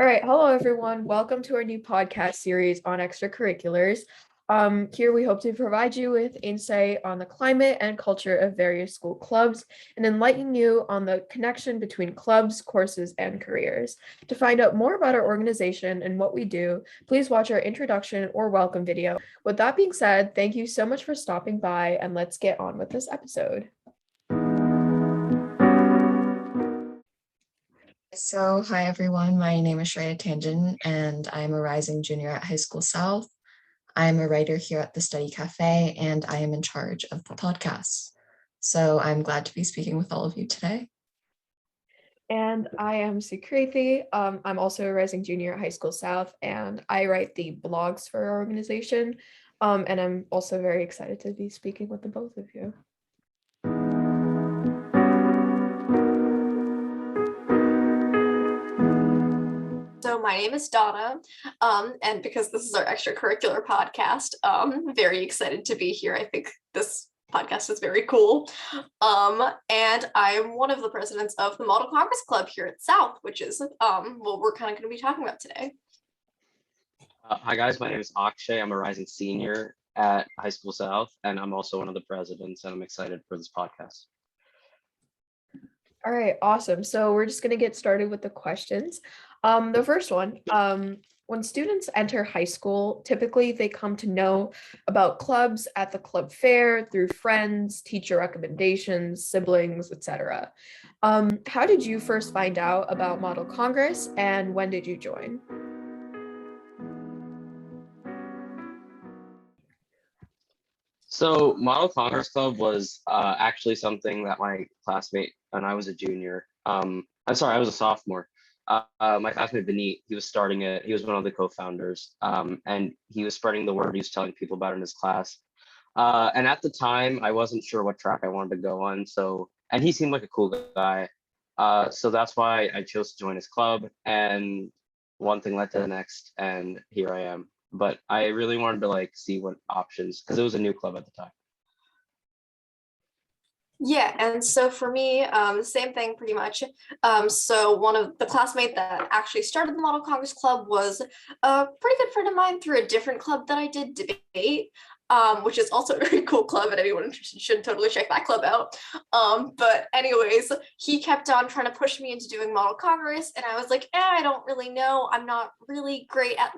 right, hello everyone. Welcome to our new podcast series on extracurriculars. Here we hope to provide you with insight on the climate and culture of various school clubs and enlighten you on the connection between clubs, courses, and careers. To find out more about our organization and what we do, please watch our introduction or welcome video. With that being said, thank you so much for stopping by, and let's get on with this episode. Hi everyone, my name is Shreya Tangent and I'm a rising junior at High School South. I'm a writer here at the Study Cafe and I am in charge of the podcast. So I'm glad to be speaking with all of you today. And I am Sukrithi. I'm also a rising junior at High School South, and I write the blogs for our organization. And I'm also very excited to be speaking with the both of you. So my name is Donna, and because this is our extracurricular podcast, very excited to be here. I think this podcast is very cool. And I'm one of the presidents of the Model Congress Club here at South, which is what we're kind of going to be talking about today. Hi guys, my name is Akshay. I'm a rising senior at High School South, and I'm also one of the presidents, and I'm excited for this podcast. All right, awesome. So we're just going to get started with the questions. The first one, when students enter high school, typically they come to know about clubs at the club fair through friends, teacher recommendations, siblings, etc. How did you first find out about Model Congress, and when did you join? So Model Congress Club was actually something that my classmate, and I was a junior, I was a sophomore. My classmate Benit, he was starting it. He was one of the co-founders, and he was spreading the word. He was telling people about it in his class. And at the time, I wasn't sure what track I wanted to go on. And he seemed like a cool guy. So that's why I chose to join his club. And one thing led to the next, and here I am. But I really wanted to see what options, because it was a new club at the time. Yeah, and so for me, same thing pretty much. So one of the classmates that actually started the Model Congress Club was a pretty good friend of mine through a different club that I did, debate, which is also a very cool club, and anyone interested should totally check that club out. But anyways, he kept on trying to push me into doing Model Congress, and I was like, I don't really know. I'm not really great at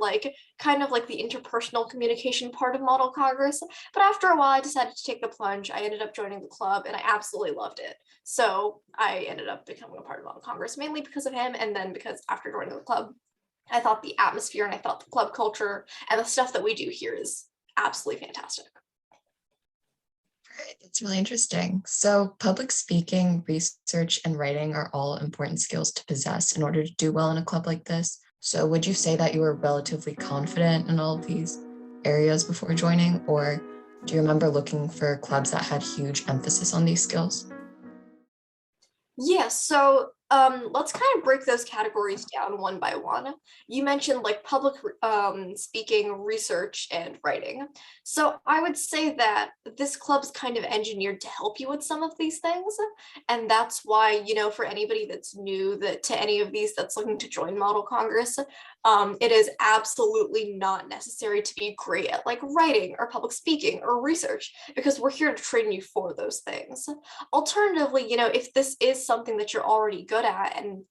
kind of the interpersonal communication part of Model Congress. But after a while, I decided to take the plunge. I ended up joining the club, and I absolutely loved it. So I ended up becoming a part of Model Congress, mainly because of him, and then because after joining the club, I thought the atmosphere and I thought the club culture and the stuff that we do here is absolutely fantastic. Right, that's really interesting. So public speaking, research, and writing are all important skills to possess in order to do well in a club like this. So would you say that you were relatively confident in all of these areas before joining, or do you remember looking for clubs that had huge emphasis on these skills? Yeah, so let's kind of break those categories down one by one. You mentioned public speaking, research, and writing. So I would say that this club's kind of engineered to help you with some of these things. And that's why, for anybody that's new to any of these that's looking to join Model Congress, it is absolutely not necessary to be great at writing or public speaking or research, because we're here to train you for those things. Alternatively, if this is something that you're already good at and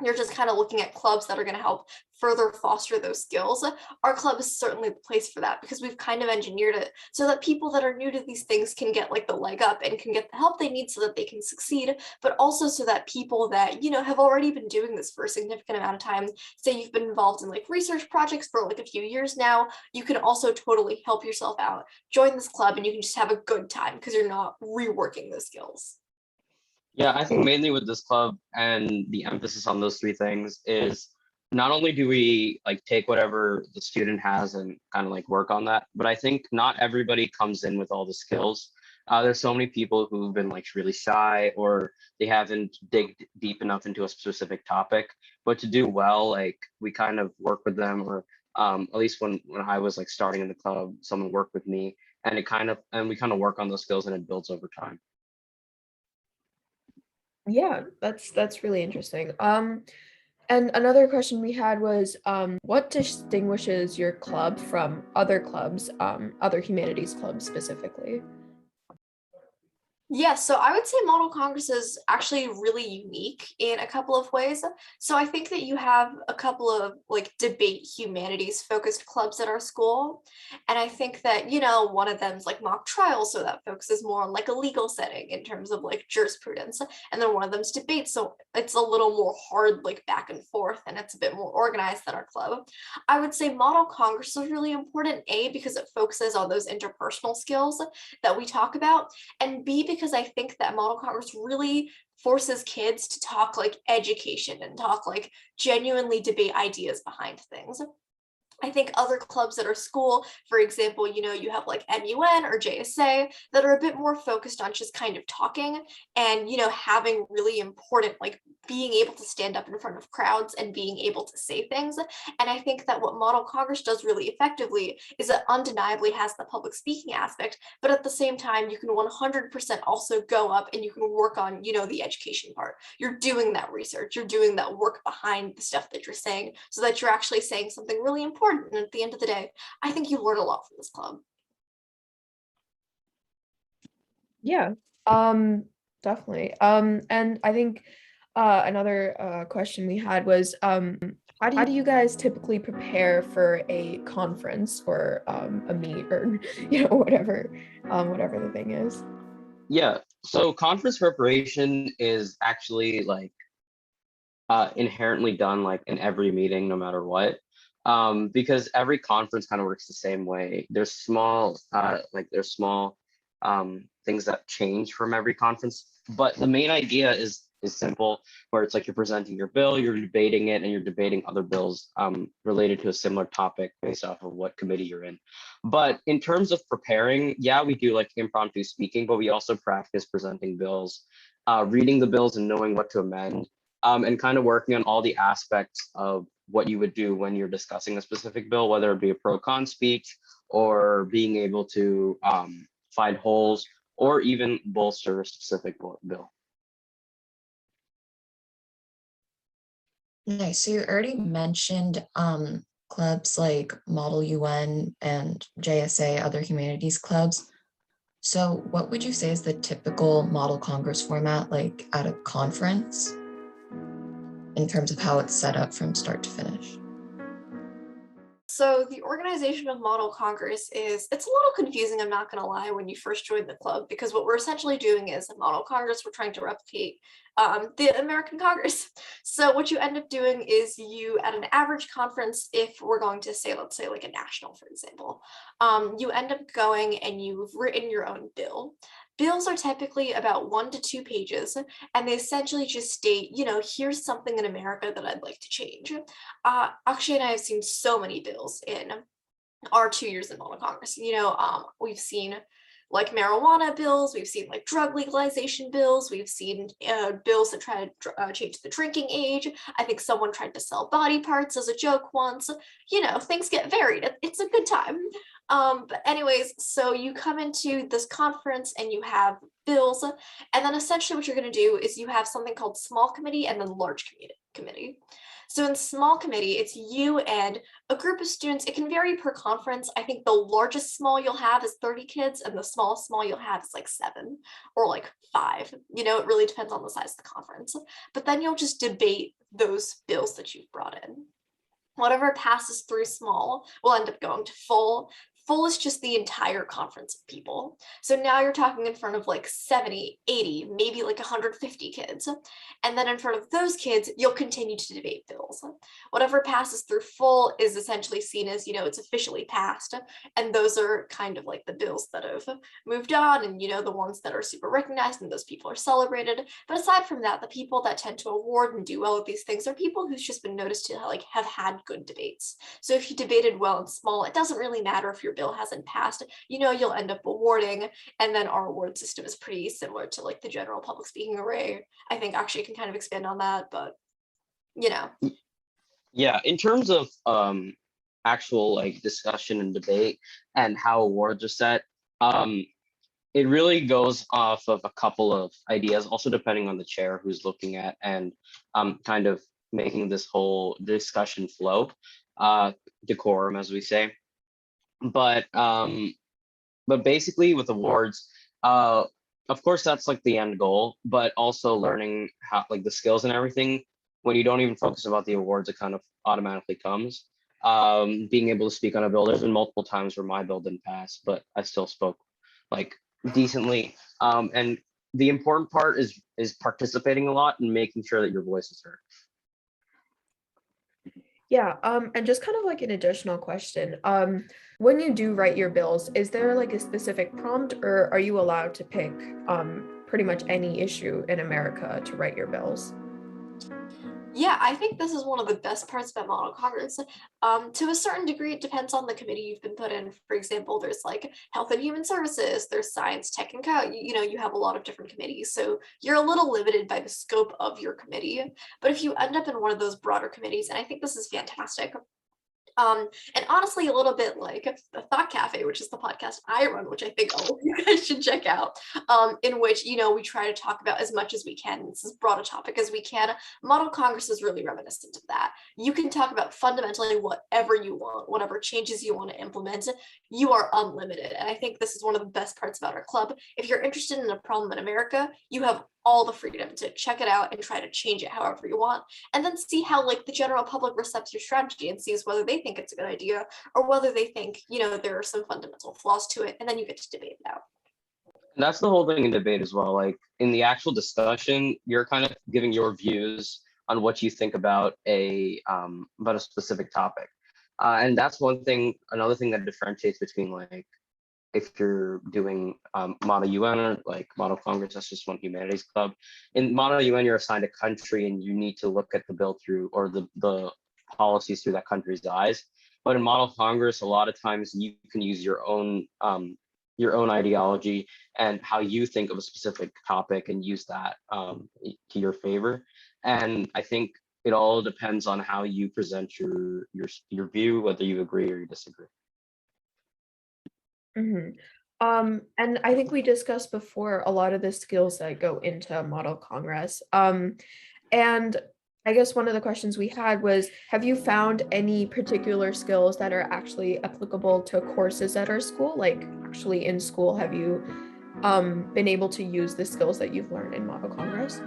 you're just kind of looking at clubs that are going to help further foster those skills, our club is certainly the place for that, because we've kind of engineered it so that people that are new to these things can get the leg up and can get the help they need so that they can succeed, but also so that people that, have already been doing this for a significant amount of time, say you've been involved in research projects for a few years now, you can also totally help yourself out, join this club, and you can just have a good time because you're not reworking those skills. Yeah, I think mainly with this club and the emphasis on those three things is not only do we take whatever the student has and kind of work on that, but I think not everybody comes in with all the skills. There's so many people who've been really shy, or they haven't digged deep enough into a specific topic. But to do well, we kind of work with them, or at least when I was starting in the club, someone worked with me, and we kind of work on those skills, and it builds over time. Yeah, that's really interesting. And another question we had was, what distinguishes your club from other clubs, other humanities clubs specifically? Yeah, so I would say Model Congress is actually really unique in a couple of ways. So I think that you have a couple of like debate humanities focused clubs at our school. And I think that, one of them's like mock trial, so that focuses more on like a legal setting in terms of like jurisprudence. And then one of them's debate, so it's a little more hard, like back and forth, and it's a bit more organized than our club. I would say Model Congress is really important, A, because it focuses on those interpersonal skills that we talk about, and B, because I think that Model Congress really forces kids to talk like education and talk like genuinely debate ideas behind things. I think other clubs at our school, for example, you have like MUN or JSA that are a bit more focused on just kind of talking and, having really important, like being able to stand up in front of crowds and being able to say things. And I think that what Model Congress does really effectively is it undeniably has the public speaking aspect, but at the same time, you can 100% also go up and you can work on, the education part. You're doing that research, you're doing that work behind the stuff that you're saying so that you're actually saying something really important. And at the end of the day, I think you learn a lot from this club. Yeah, definitely. And I think another question we had was, how do you guys typically prepare for a conference or a meet or whatever the thing is? Yeah, so conference preparation is actually like inherently done like in every meeting, no matter what. Because every conference kind of works the same way. There's small things that change from every conference, but the main idea is simple, where it's like you're presenting your bill, you're debating it, and you're debating other bills related to a similar topic based off of what committee you're in. But in terms of preparing, yeah, we do like impromptu speaking, but we also practice presenting bills, reading the bills and knowing what to amend, and kind of working on all the aspects of what you would do when you're discussing a specific bill, whether it be a pro con speech or being able to find holes or even bolster a specific bill. Nice. So you already mentioned clubs like Model UN and JSA, other humanities clubs. So what would you say is the typical Model Congress format like at a conference in terms of how it's set up from start to finish? So the organization of Model Congress it's a little confusing, I'm not gonna lie, when you first join the club, because what we're essentially doing is a Model Congress, we're trying to replicate the American Congress. So what you end up doing is you, at an average conference, if we're going to say, let's say like a national, for example, you end up going and you've written your own bill. Bills are typically about 1 to 2 pages, and they essentially just state, here's something in America that I'd like to change. Akshay and I have seen so many bills in our 2 years in Model Congress. We've seen like marijuana bills, we've seen like drug legalization bills, we've seen bills that try to change the drinking age. I think someone tried to sell body parts as a joke once. Things get varied. It's a good time. But anyways, so you come into this conference and you have bills, and then essentially what you're going to do is you have something called small committee and then large committee. So in small committee, it's you and a group of students. It can vary per conference. I think the largest small you'll have is 30 kids, and the smallest small you'll have is like 7 or like 5. It really depends on the size of the conference. But then you'll just debate those bills that you've brought in. Whatever passes through small will end up going to full. Full is just the entire conference of people. So now you're talking in front of like 70, 80, maybe like 150 kids. And then in front of those kids, you'll continue to debate bills. Whatever passes through full is essentially seen as, it's officially passed. And those are kind of like the bills that have moved on and, the ones that are super recognized and those people are celebrated. But aside from that, the people that tend to award and do well with these things are people who's just been noticed to like have had good debates. So if you debated well and small, it doesn't really matter if your bill hasn't passed, you'll end up awarding. And then our award system is pretty similar to like the general public speaking array. I think actually can kind of expand on that, but Yeah, in terms of actual like discussion and debate and how awards are set, it really goes off of a couple of ideas, also depending on the chair who's looking at and kind of making this whole discussion flow, decorum, as we say. But basically with awards, uh, of course that's like the end goal, but also learning how like the skills and everything. When you don't even focus about the awards, it kind of automatically comes. Being able to speak on a bill. There's been multiple times where my bill didn't pass, but I still spoke like decently. And the important part is participating a lot and making sure that your voice is heard. Yeah, and just kind of like an additional question. When you do write your bills, is there like a specific prompt or are you allowed to pick pretty much any issue in America to write your bills? Yeah, I think this is one of the best parts about Model Congress. To a certain degree, it depends on the committee you've been put in. For example, there's like Health and Human Services, there's Science, Tech, and Co. You know, you have a lot of different committees, so you're a little limited by the scope of your committee. But if you end up in one of those broader committees, and I think this is fantastic, and honestly, a little bit like the Thought Cafe, which is the podcast I run, which I think all of you guys should check out, in which, you know, we try to talk about as much as we can. It's as broad a topic as we can. Model Congress is really reminiscent of that. You can talk about fundamentally whatever you want, whatever changes you want to implement. You are unlimited. And I think this is one of the best parts about our club. If you're interested in a problem in America, you have all the freedom to check it out and try to change it however you want, and then see how like the general public receives your strategy and sees whether they think it's a good idea or whether they think, you know, there are some fundamental flaws to it, and then you get to debate it out. And that's the whole thing in debate as well. Like in the actual discussion, you're kind of giving your views on what you think about a specific topic. And that's one thing. Another thing that differentiates between like if you're doing Model UN or like Model Congress, that's just one humanities club. In Model UN, you're assigned a country and you need to look at the bill through or the policies through that country's eyes. But in Model Congress, a lot of times you can use your own ideology and how you think of a specific topic and use that to your favor. And I think it all depends on how you present your view, whether you agree or you disagree. Mhm. And I think we discussed before a lot of the skills that go into Model Congress. And I guess one of the questions we had was, have you found any particular skills that are actually applicable to courses at our school? Like actually in school, have you been able to use the skills that you've learned in Model Congress?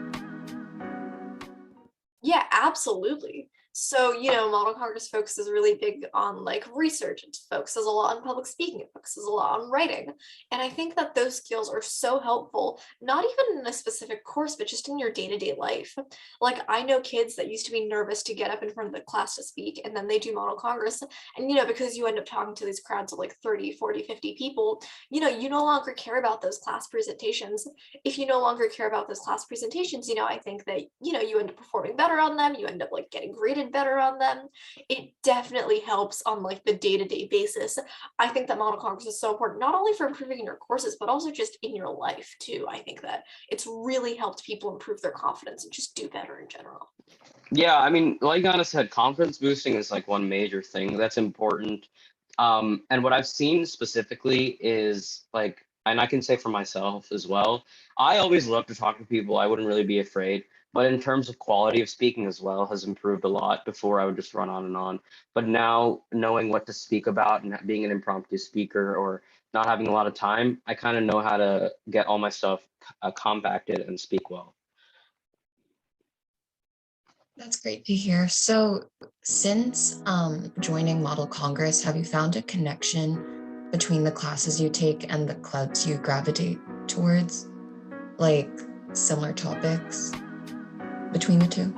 Yeah, absolutely. So, you know, Model Congress focuses really big on like research. It focuses a lot on public speaking. It focuses a lot on writing. And I think that those skills are so helpful, not even in a specific course, but just in your day-to-day life. Like I know kids that used to be nervous to get up in front of the class to speak, and then they do Model Congress. And, you know, because you end up talking to these crowds of like 30, 40, 50 people, you know, you no longer care about those class presentations. If you no longer care about those class presentations, you know, I think that, you know, you end up performing better on them. You end up like getting graded better on them. It definitely helps on like the day-to-day basis. I think that Model Congress is so important, not only for improving in your courses, but also just in your life too. I think that it's really helped people improve their confidence and just do better in general. Yeah, I mean, like Anna said, confidence boosting is like one major thing that's important. And what I've seen specifically is like, and I can say for myself as well, I always love to talk to people. I wouldn't really be afraid. But in terms of quality of speaking as well has improved a lot. Before I would just run on and on. But now knowing what to speak about and being an impromptu speaker or not having a lot of time, I kind of know how to get all my stuff compacted and speak well. That's great to hear. So, since joining Model Congress, have you found a connection between the classes you take and the clubs you gravitate towards? Like similar topics between the two?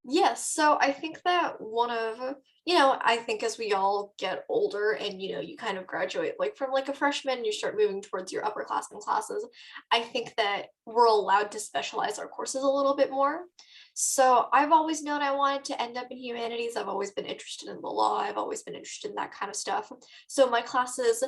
Yes, so I think that one of, you know, I think as we all get older and, you know, you kind of graduate like from like a freshman, you start moving towards your upperclassmen classes. I think that we're allowed to specialize our courses a little bit more. So I've always known I wanted to end up in humanities. I've always been interested in the law. I've always been interested in that kind of stuff. So my classes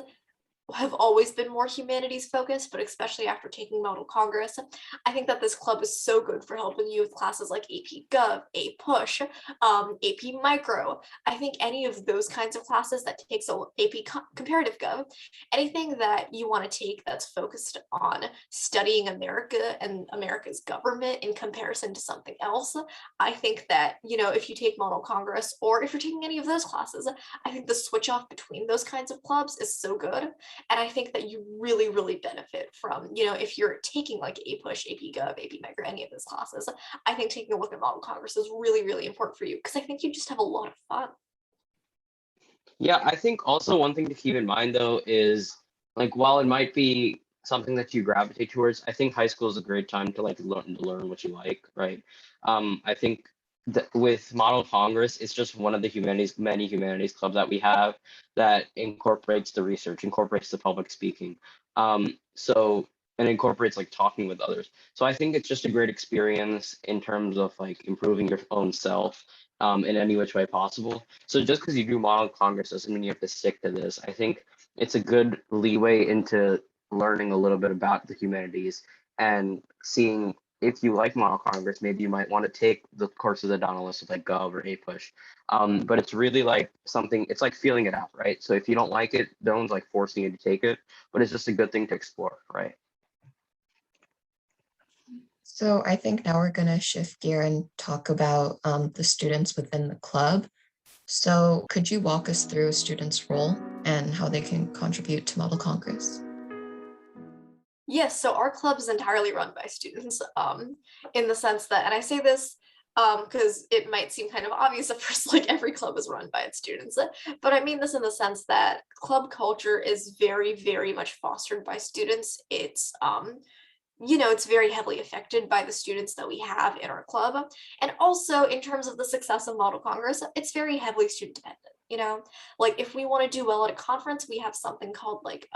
have always been more humanities focused, but especially after taking Model Congress, I think that this club is so good for helping you with classes like AP Gov, A Push, AP Micro. I think any of those kinds of classes that takes a Comparative Gov, anything that you want to take that's focused on studying America and America's government in comparison to something else. I think that, if you take Model Congress or if you're taking any of those classes, I think the switch off between those kinds of clubs is so good. And I think that you really, really benefit from, if you're taking like A Push, AP Gov, AP Micro, any of those classes, I think taking a look at Model Congress is really, really important for you because I think you just have a lot of fun. Yeah, I think also one thing to keep in mind though is like while it might be something that you gravitate towards, I think high school is a great time to like learn what you like, right? I think that with Model Congress, it's just one of the many humanities clubs that we have that incorporates the research, incorporates the public speaking. So and incorporates like talking with others. So I think it's just a great experience in terms of like improving your own self in any which way possible. So just because you do Model Congress doesn't mean you have to stick to this. I think it's a good leeway into learning a little bit about the humanities and seeing if you like Model Congress, maybe you might want to take the courses that Donna listed like Gov or A Push. But it's really like something, it's like feeling it out, right? So if you don't like it, no one's like forcing you to take it, but it's just a good thing to explore, right? So I think now we're going to shift gear and talk about the students within the club. So could you walk us through a student's role and how they can contribute to Model Congress? Yes, so our club is entirely run by students, in the sense that, and I say this because it might seem kind of obvious at first, like every club is run by its students, but I mean this in the sense that club culture is very, very much fostered by students. It's very heavily affected by the students that we have in our club. And also in terms of the success of Model Congress, it's very heavily student dependent. Like if we want to do well at a conference, we have something called like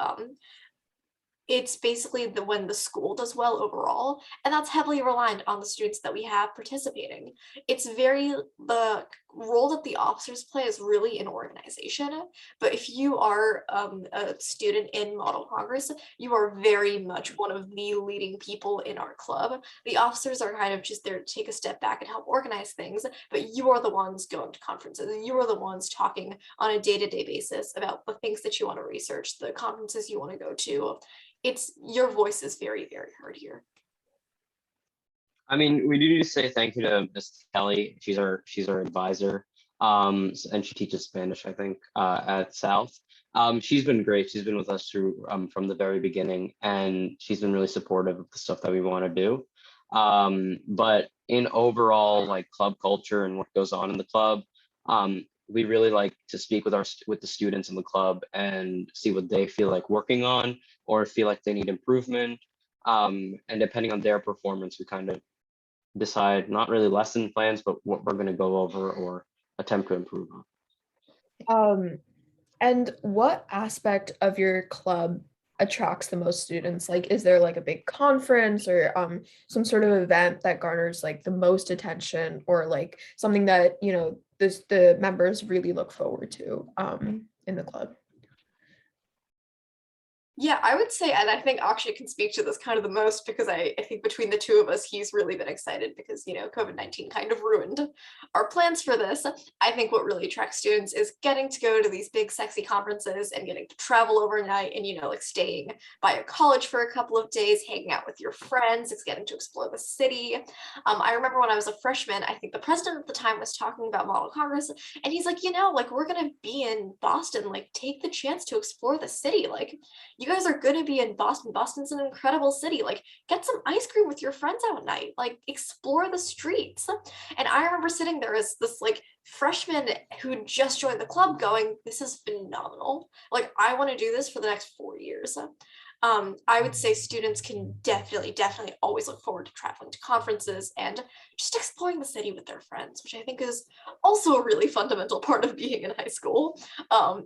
it's basically when the school does well overall, and that's heavily reliant on the students that we have participating. The role that the officers play is really in organization, but if you are a student in Model Congress, you are very much one of the leading people in our club. The officers are kind of just there to take a step back and help organize things, but you are the ones going to conferences, you are the ones talking on a day-to-day basis about the things that you want to research, the conferences you want to go to. It's your voice is very, very heard here. I mean, we do need to say thank you to Miss Kelly. She's our advisor, and she teaches Spanish, I think, at South. She's been great. She's been with us through from the very beginning, and she's been really supportive of the stuff that we want to do. But in overall, like club culture and what goes on in the club, we really like to speak with the students in the club and see what they feel like working on or feel like they need improvement. And depending on their performance, we kind of decide not really lesson plans, but what we're going to go over or attempt to improve on. And what aspect of your club attracts the most students? Like, is there like a big conference or some sort of event that garners like the most attention, or like something that the members really look forward to in the club? Yeah, I would say, and I think Akshay can speak to this kind of the most because I think between the two of us, he's really been excited because, COVID-19 kind of ruined our plans for this. I think what really attracts students is getting to go to these big, sexy conferences and getting to travel overnight and, like staying by a college for a couple of days, hanging out with your friends. It's getting to explore the city. I remember when I was a freshman, I think the president at the time was talking about Model Congress, and he's like, like we're going to be in Boston, like take the chance to explore the city. Like, you guys are going to be in Boston. Boston's an incredible city. Like, get some ice cream with your friends out at night. Like, explore the streets. And I remember sitting there as this like freshman who just joined the club going, this is phenomenal. Like, I want to do this for the next 4 years. I would say students can definitely always look forward to traveling to conferences and just exploring the city with their friends, which I think is also a really fundamental part of being in high school.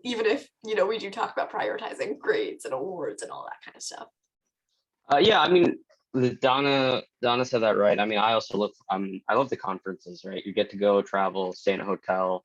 Even if, we do talk about prioritizing grades and awards and all that kind of stuff. Yeah, I mean, Donna said that right. I mean, I also look, I love the conferences, right? You get to go travel, stay in a hotel,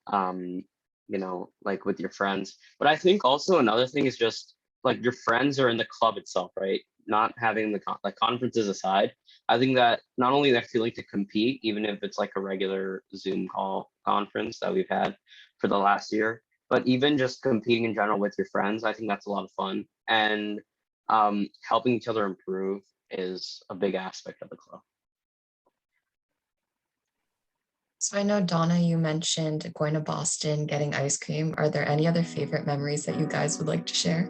like with your friends. But I think also another thing is just like your friends are in the club itself, right? Not having the like conferences aside, I think that not only that feeling to compete, even if it's like a regular Zoom call conference that we've had for the last year, but even just competing in general with your friends, I think that's a lot of fun. And helping each other improve is a big aspect of the club. So I know, Donna, you mentioned going to Boston, getting ice cream. Are there any other favorite memories that you guys would like to share?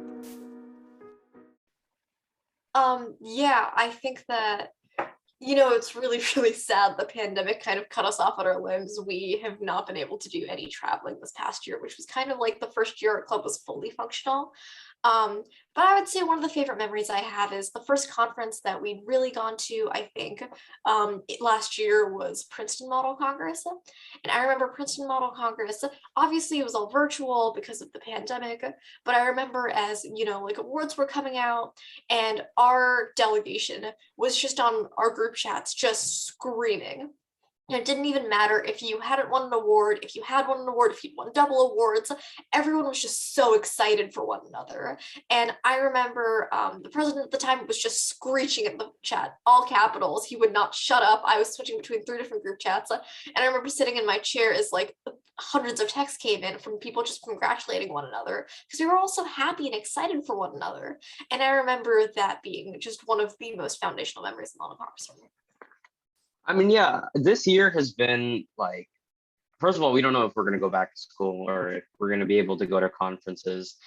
Yeah, I think that, it's really, really sad the pandemic kind of cut us off at our limbs. We have not been able to do any traveling this past year, which was kind of like the first year our club was fully functional. Um, but I would say one of the favorite memories I have is the first conference that we'd really gone to, I think, last year was Princeton Model Congress. And I remember Princeton Model Congress, obviously it was all virtual because of the pandemic, but I remember as, like awards were coming out and our delegation was just on our group chats just screaming. And it didn't even matter if you hadn't won an award, if you had won an award, if you'd won double awards, everyone was just so excited for one another. And I remember the president at the time was just screeching at the chat, all capitals. He would not shut up. I was switching between 3 different group chats. And I remember sitting in my chair as like hundreds of texts came in from people just congratulating one another because we were all so happy and excited for one another. And I remember that being just one of the most foundational memories of Model Congress for me. I mean, yeah, this year has been like, first of all, we don't know if we're going to go back to school or if we're going to be able to go to conferences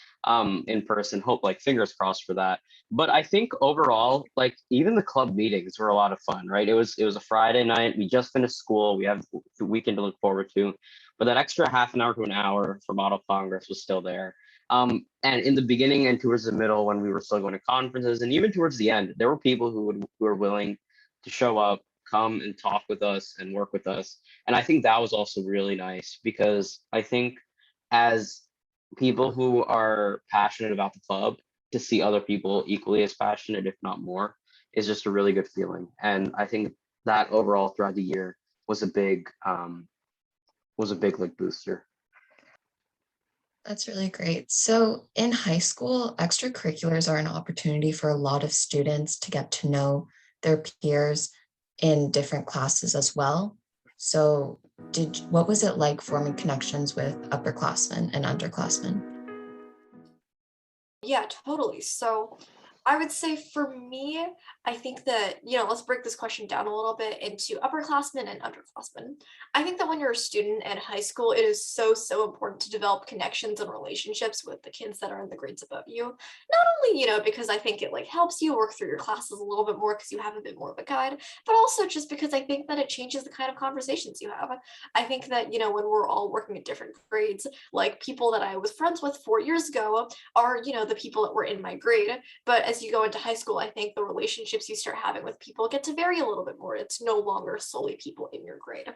in person. Hope, like, fingers crossed for that. But I think overall, like, even the club meetings were a lot of fun, right? It was a Friday night. We just finished school. We have the weekend to look forward to, but that extra half an hour to an hour for Model Congress was still there. And in the beginning and towards the middle, when we were still going to conferences, and even towards the end, there were people who were willing to show up, come and talk with us and work with us. And I think that was also really nice because I think as people who are passionate about the club, to see other people equally as passionate, if not more, is just a really good feeling. And I think that overall throughout the year was a big like booster. That's really great. So in high school, extracurriculars are an opportunity for a lot of students to get to know their peers in different classes as well. So what was it like forming connections with upperclassmen and underclassmen? Yeah, totally. So I would say for me, I think that, let's break this question down a little bit into upperclassmen and underclassmen. I think that when you're a student at high school, it is so, so important to develop connections and relationships with the kids that are in the grades above you. Not only, because I think it like helps you work through your classes a little bit more because you have a bit more of a guide, but also just because I think that it changes the kind of conversations you have. I think that, when we're all working at different grades, like people that I was friends with 4 years ago are, the people that were in my grade. But as you go into high school, I think the relationships you start having with people get to vary a little bit more. It's no longer solely people in your grade.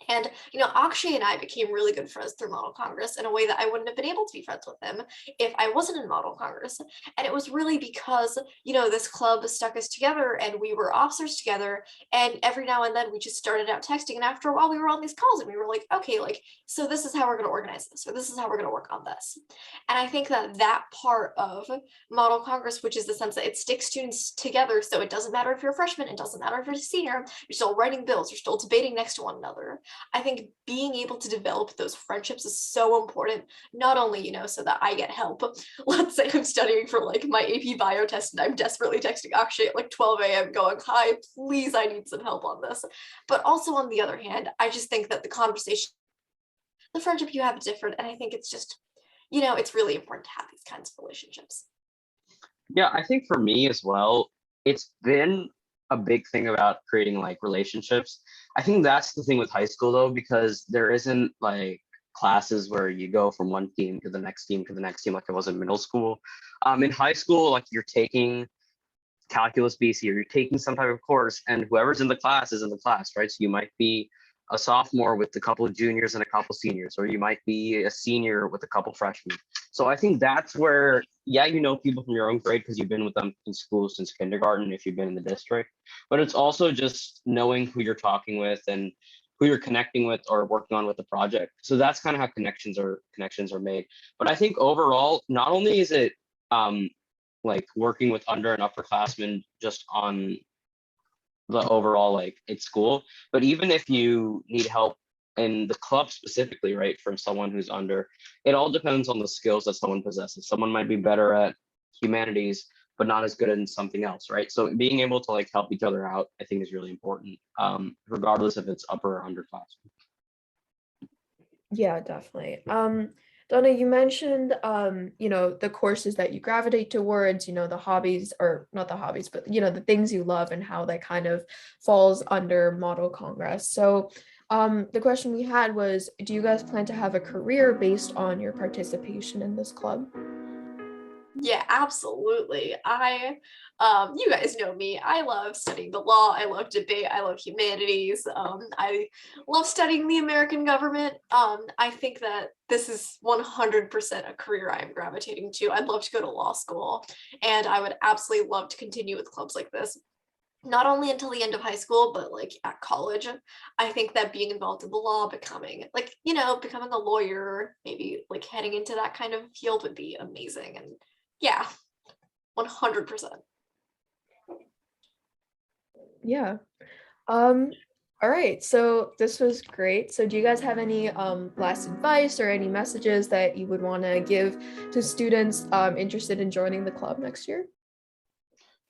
And, Akshay and I became really good friends through Model Congress in a way that I wouldn't have been able to be friends with him if I wasn't in Model Congress. And it was really because, this club stuck us together and we were officers together. And every now and then we just started out texting. And after a while we were on these calls and we were like, okay, like, so this is how we're going to organize this, or this is how we're going to work on this. And I think that that part of Model Congress, which is the sense that it sticks students together. So it doesn't matter if you're a freshman, it doesn't matter if you're a senior, you're still writing bills, you're still debating next to one another. I think being able to develop those friendships is so important, not only, so that I get help. Let's say I'm studying for like my AP bio test and I'm desperately texting Akshay at like 12 a.m. going, hi, please, I need some help on this. But also on the other hand, I just think that the conversation, the friendship you have is different. And I think it's just, it's really important to have these kinds of relationships. Yeah, I think for me as well, it's been a big thing about creating like relationships. I think that's the thing with high school though, because there isn't like classes where you go from one team to the next team to the next team like it was in middle school. In high school, like you're taking calculus BC or you're taking some type of course and whoever's in the class is in the class, right? So you might be a sophomore with a couple of juniors and a couple seniors, or you might be a senior with a couple freshmen. So I think that's where, yeah, people from your own grade because you've been with them in school since kindergarten if you've been in the district, but it's also just knowing who you're talking with and who you're connecting with or working on with the project. So that's kind of how connections are made. But I think overall, not only is it like working with under and upperclassmen just on the overall like it's school. But even if you need help in the club specifically, right, from someone who's under, it all depends on the skills that someone possesses. Someone might be better at humanities, but not as good in something else, right? So being able to like help each other out, I think is really important, regardless if it's upper or underclassmen. Yeah, definitely. Donna, you mentioned, the courses that you gravitate towards, the hobbies, or not the hobbies, but, the things you love and how that kind of falls under Model Congress. So, the question we had was, do you guys plan to have a career based on your participation in this club? Yeah, absolutely. You guys know me. I love studying the law. I love debate. I love humanities. I love studying the American government. I think that this is 100% a career I am gravitating to. I'd love to go to law school, and I would absolutely love to continue with clubs like this. Not only until the end of high school, but like at college. I think that being involved in the law, becoming becoming a lawyer, maybe like heading into that kind of field would be amazing. And yeah, 100%. Yeah. All right. So this was great. So do you guys have any last advice or any messages that you would want to give to students interested in joining the club next year?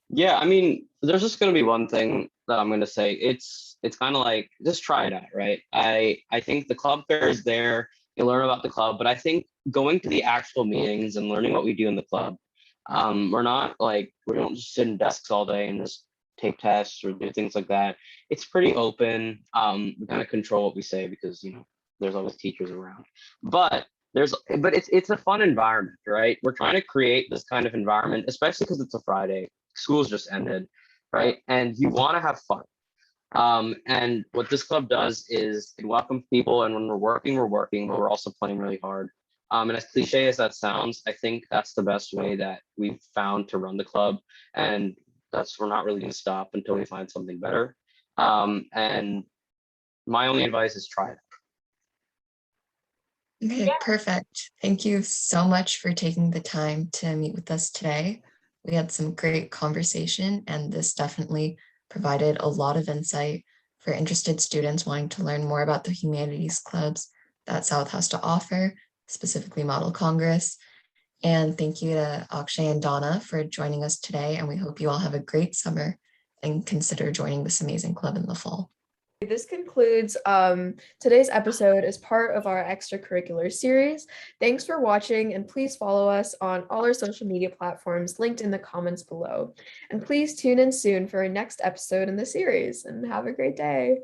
Yeah, I mean, there's just gonna be one thing that I'm gonna say. It's kind of like just try it out, right? I think the club fair is there. You learn about the club, but I think going to the actual meetings and learning what we do in the club, we're not like we don't just sit in desks all day and just take tests or do things like that. It's pretty open. We kind of control what we say because there's always teachers around. But it's a fun environment, right? We're trying to create this kind of environment, especially because it's a Friday. School's just ended, right? And you want to have fun. And what this club does is it welcomes people, and when we're working, but we're also playing really hard. And as cliche as that sounds, I think that's the best way that we've found to run the club, and we're not really going to stop until we find something better. And my only advice is try it. Okay, perfect. Thank you so much for taking the time to meet with us today. We had some great conversation, and this definitely provided a lot of insight for interested students wanting to learn more about the humanities clubs that South has to offer, specifically Model Congress. And thank you to Akshay and Donna for joining us today. And we hope you all have a great summer and consider joining this amazing club in the fall. This concludes today's episode as part of our extracurricular series. Thanks for watching, and please follow us on all our social media platforms linked in the comments below. And please tune in soon for our next episode in the series, and have a great day.